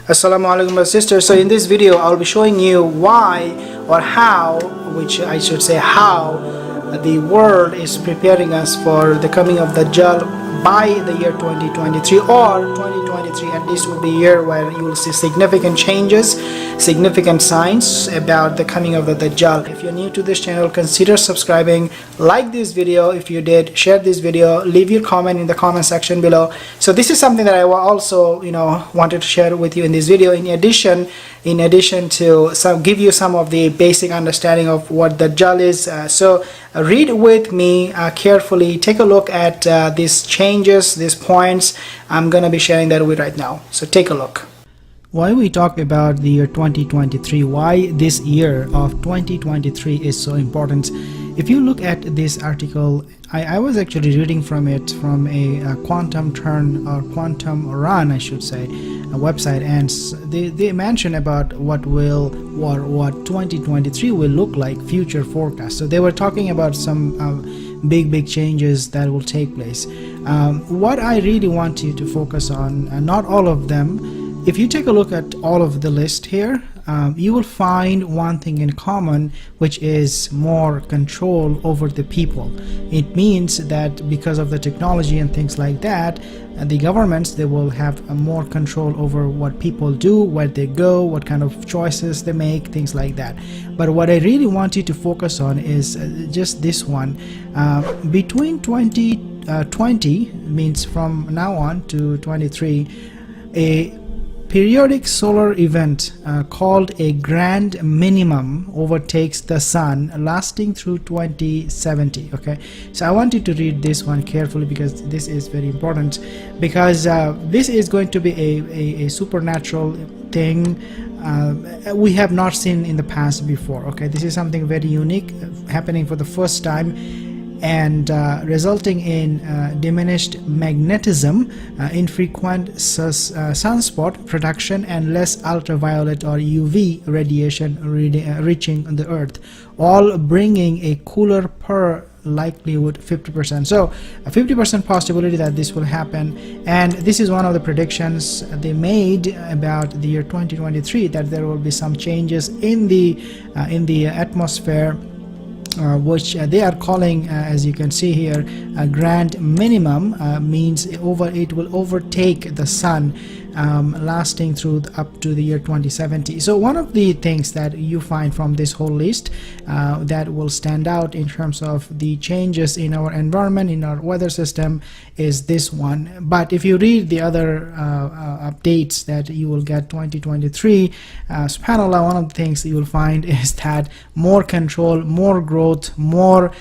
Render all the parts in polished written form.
Assalamu alaikum my sisters. So in this video I'll be showing you why or how, which I should say how, the world is preparing us for the coming of Dajjal by the year 2023 or 2023, and this will be a year where you will see significant changes, significant signs about the coming of the Dajjal. If you're new to this channel, consider subscribing, like this video. If you did, share this video, leave your comment in the comment section below. So this is something that I also wanted to share with you in this video, in addition to give you some of the basic understanding of what Dajjal is. So read with me carefully, take a look at these changes, these points I'm gonna be sharing that with right now. So take a look. Why we talk about the year 2023, why this year of 2023 is so important. If you look at this article, I was actually reading from it from a quantum turn or quantum run, I should say, a website, and they mention about what 2023 will look like, future forecast. So they were talking about some big changes that will take place. What I really want you to focus on, not all of them. If you take a look at all of the list here, you will find one thing in common, which is more control over the people. It means that because of the technology and things like that, the governments, they will have more control over what people do, where they go, what kind of choices they make, things like that. But what I really want you to focus on is just this one. Between 2020, means from now on to 23, a periodic solar event called a grand minimum overtakes the sun, lasting through 2070. Okay, so I want you to read this one carefully, because this is very important, because this is going to be a supernatural thing we have not seen in the past before. Okay, this is something very unique happening for the first time, and resulting in diminished magnetism, infrequent sunspot production, and less ultraviolet or UV radiation reaching the earth, all bringing a cooler per likelihood 50%. So a 50% possibility that this will happen, and this is one of the predictions they made about the year 2023, that there will be some changes in the atmosphere, which they are calling, as you can see here, a grand minimum, means it will overtake the sun, lasting through up to the year 2070. So one of the things that you find from this whole list that will stand out in terms of the changes in our environment, in our weather system, is this one. But if you read the other updates that you will get 2023, subhanAllah, one of the things you will find is that more control, more growth, more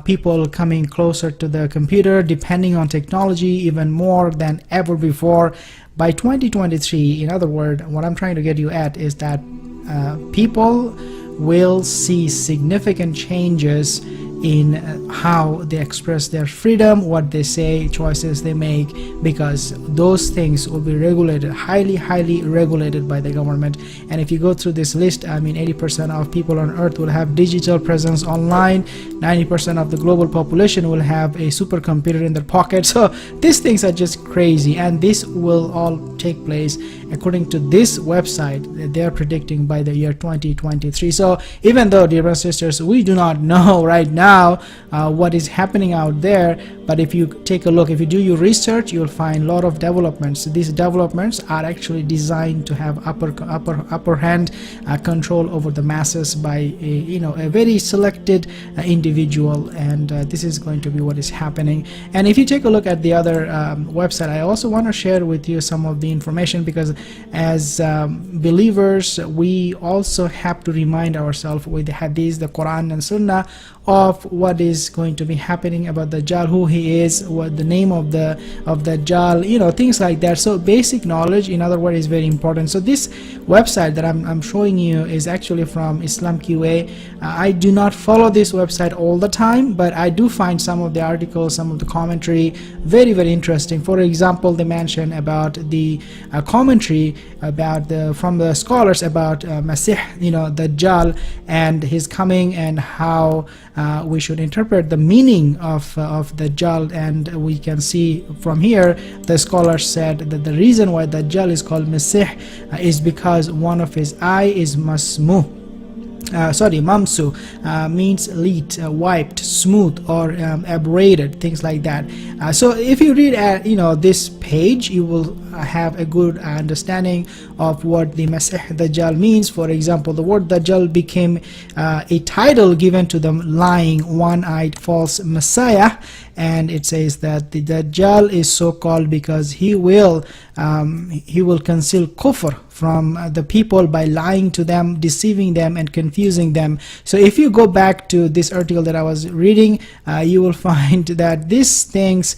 people coming closer to the computer, depending on technology even more than ever before. By 2023, in other words, what I'm trying to get you at is that people will see significant changes in how they express their freedom, what they say, choices they make, because those things will be regulated, highly regulated by the government. And if you go through this list, I mean, 80% of people on earth will have digital presence online, 90% of the global population will have a supercomputer in their pocket. So these things are just crazy, and this will all take place according to this website that they are predicting by the year 2023. So even though, dear brothers and sisters, we do not know right now what is happening out there, but if you take a look, if you do your research, you will find a lot of developments. These developments are actually designed to have upper hand control over the masses by a very selected individual, and this is going to be what is happening. And if you take a look at the other website, I also want to share with you some of the information, because as believers, we also have to remind ourselves with the hadith, the Quran and Sunnah, of what is going to be happening about Dajjal, who he is, what the name of Dajjal, things like that. So basic knowledge, in other words, is very important. So this website that I'm showing you is actually from Islam QA. I do not follow this website all the time, but I do find some of the articles, some of the commentary very interesting. For example, they mention about the commentary about from the scholars about Masih, Dajjal, and his coming, and how we should interpret the meaning of Dajjal. And we can see from here, the scholars said that the reason why Dajjal is called Masih is because one of his eye is mamsu, means lead, wiped, smooth, or abrated, things like that. So if you read this page, you will have a good understanding of what the Masih Dajjal means. For example, the word Dajjal became a title given to the lying, one-eyed false Messiah, and it says that the Dajjal is so called because he will conceal kufr from the people by lying to them, deceiving them, and confusing them. So if you go back to this article that I was reading, you will find that these things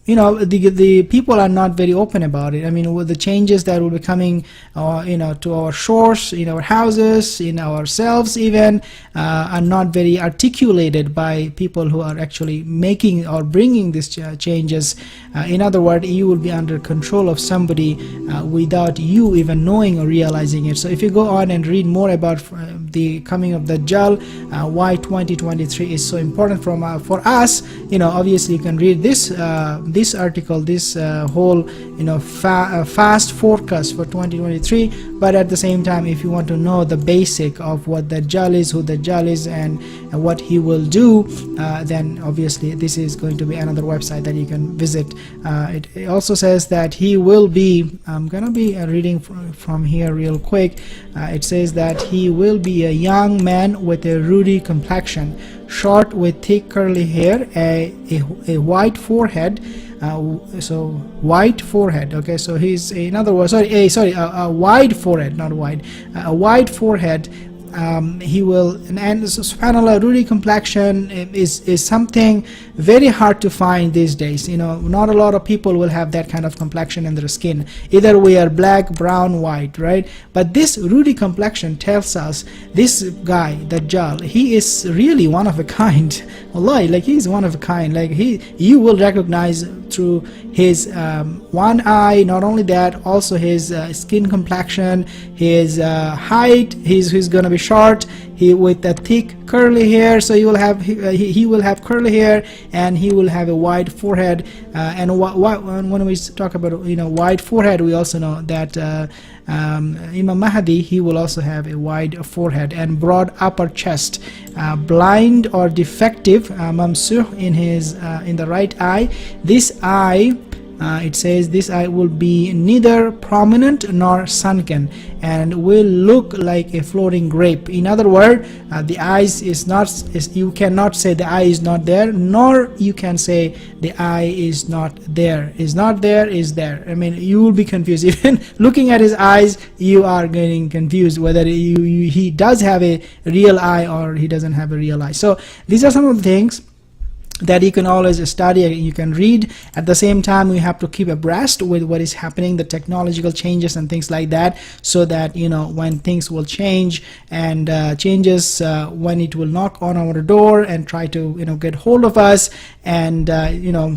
the people are not very open about it. I mean, with the changes that will be coming to our shores, in our houses, in ourselves even, are not very articulated by people who are actually making or bringing these changes. In other words, you will be under control of somebody without you even knowing or realizing it. So if you go on and read more about the coming of Dajjal, why 2023 is so important for us, obviously you can read this article, this whole fast forecast for 2023. But at the same time, if you want to know the basic of what Dajjal is, who Dajjal is, and what he will do, then obviously this is going to be another website that you can visit. It also says that he will be, I'm gonna be reading from here real quick. It says that he will be a young man with a ruddy complexion, short with thick curly hair, a white forehead. So white forehead. Okay, so he's, in other words, a wide forehead, not wide, a wide forehead. He will, and subhanallah, ruddy complexion is something very hard to find these days. Not a lot of people will have that kind of complexion in their skin. Either we are black, brown, white, right? But this ruddy complexion tells us this guy Dajjal, he is really one of a kind. Wallahi, like he's one of a kind. Like you will recognize through his one eye. Not only that, also his skin complexion, his height. He's gonna be short, with a thick curly hair. So he will have curly hair, and he will have a wide forehead. And when we talk about wide forehead, we also know that Imam Mahdi, he will also have a wide forehead and broad upper chest, blind or defective, mamsuh, in the right eye. This eye, it says this eye will be neither prominent nor sunken, and will look like a floating grape. In other words, the eyes you cannot say the eye is not there, nor you can say the eye is not there. Is not there, is there. I mean, you will be confused. Even looking at his eyes, you are getting confused whether he does have a real eye or he doesn't have a real eye. So these are some of the things that you can always study, you can read. At the same time, we have to keep abreast with what is happening, the technological changes and things like that, so that when things will change and changes, when it will knock on our door and try to get hold of us and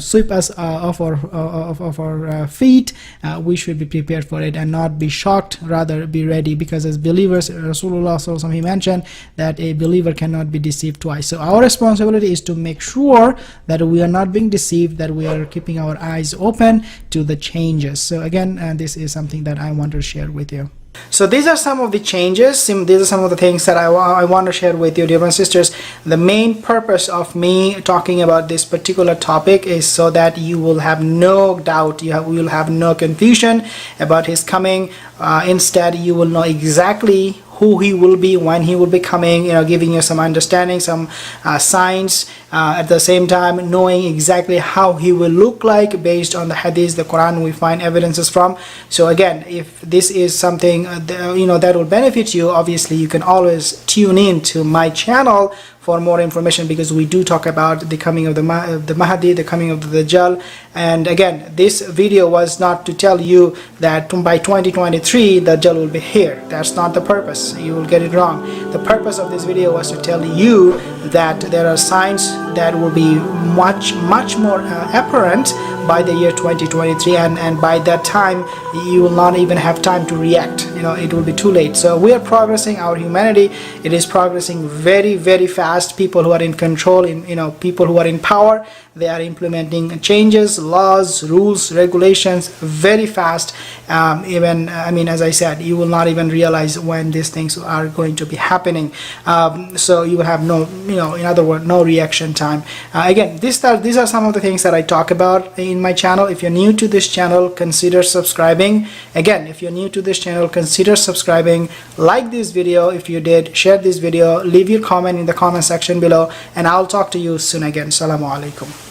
sweep us off our feet, we should be prepared for it and not be shocked, rather be ready, because as believers, Rasulullah sallallahu alaihi wasallam, he mentioned that a believer cannot be deceived twice. So our responsibility is to make sure that we are not being deceived, that we are keeping our eyes open to the changes. So again, this is something that I want to share with you. So these are some of the changes, these are some of the things that I want to share with you, dear brothers and sisters. The main purpose of me talking about this particular topic is so that you will have no doubt, you will have no confusion about his coming. Instead, you will know exactly who he will be, when he will be coming, giving you some understanding, some signs, at the same time knowing exactly how he will look like based on the hadith, the Quran we find evidences from. So again, if this is something that will benefit you, obviously you can always tune in to my channel for more information, because we do talk about the coming of the Mahdi, the coming of the Dajjal. And again, this video was not to tell you that by 2023 the Dajjal will be here. That's not the purpose. You will get it wrong. The purpose of this video was to tell you that there are signs that will be much more apparent by the year 2023, and by that time you will not even have time to react. It will be too late. So we are progressing, our humanity, it is progressing very, very fast. People who are in control, people who are in power, they are implementing changes, laws, rules, regulations very fast. Even, as I said, you will not even realize when these things are going to be happening. So you will have no, in other words, no reaction time. Again, these are some of the things that I talk about in my channel. If you're new to this channel, consider subscribing. Again, if you're new to this channel, consider subscribing. Like this video if you did, share this video, leave your comment in the comment section below, and I'll talk to you soon again. Assalamu alaikum.